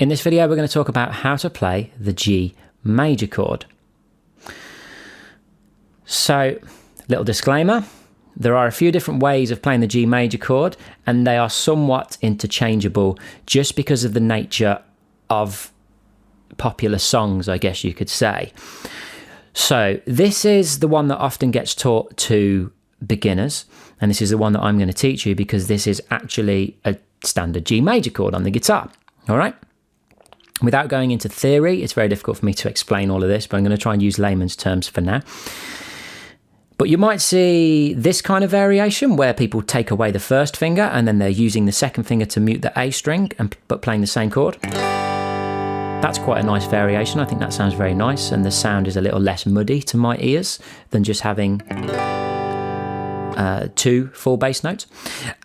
In this video, we're going to talk about how to play the G major chord. So, little disclaimer, there are a few different ways of playing the G major chord, and they are somewhat interchangeable just because of the nature of popular songs, I guess you could say. So, this is the one that often gets taught to beginners, and this is the one that I'm going to teach you because this is actually a standard G major chord on the guitar. All right? Without going into theory, it's very difficult for me to explain all of this, but I'm going to try and use layman's terms for now. But you might see this kind of variation where people take away the first finger and then they're using the second finger to mute the A string, but playing the same chord. That's quite a nice variation. I think that sounds very nice, and the sound is a little less muddy to my ears than just having two full bass notes.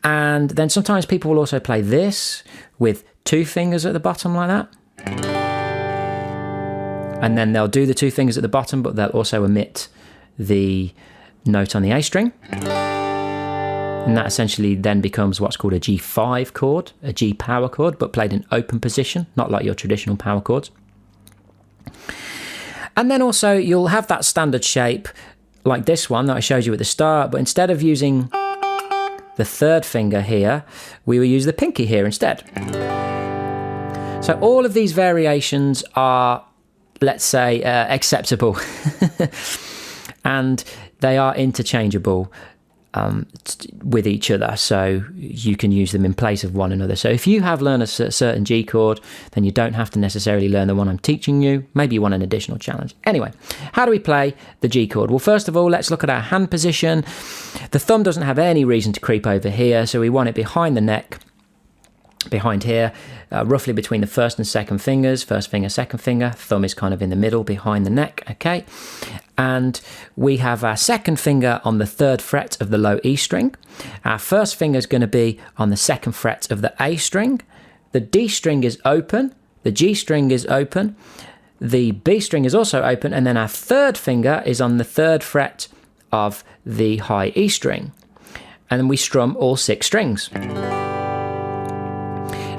And then sometimes people will also play this with two fingers at the bottom like that. And then they'll do the two fingers at the bottom, but they'll also omit the note on the A string. And that essentially then becomes what's called a G5 chord, a G power chord, but played in open position, not like your traditional power chords. And then also you'll have that standard shape like this one that I showed you at the start, but instead of using the third finger here, we will use the pinky here instead. So all of these variations are, let's say, acceptable. And they are interchangeable with each other, so you can use them in place of one another. So if you have learned a certain G chord, then you don't have to necessarily learn the one I'm teaching you. Maybe you want an additional challenge. Anyway, how do we play the G chord? Well, first of all, let's look at our hand position. The thumb doesn't have any reason to creep over here, so we want it behind the neck, behind here, roughly between the first and second fingers. First finger, second finger. Thumb is kind of in the middle behind the neck, okay? And we have our second finger on the third fret of the low E string. Our first finger is going to be on the second fret of the A string. The D string is open. The G string is open. The B string is also open. And then our third finger is on the third fret of the high E string. And then we strum all 6 strings.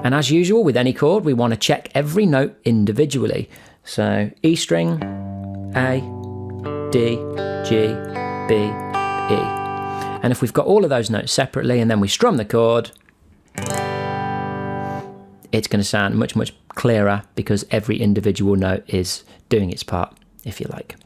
And as usual with any chord, we want to check every note individually. So E string, A, D, G, B, E. And if we've got all of those notes separately and then we strum the chord, it's going to sound much, much clearer because every individual note is doing its part, if you like.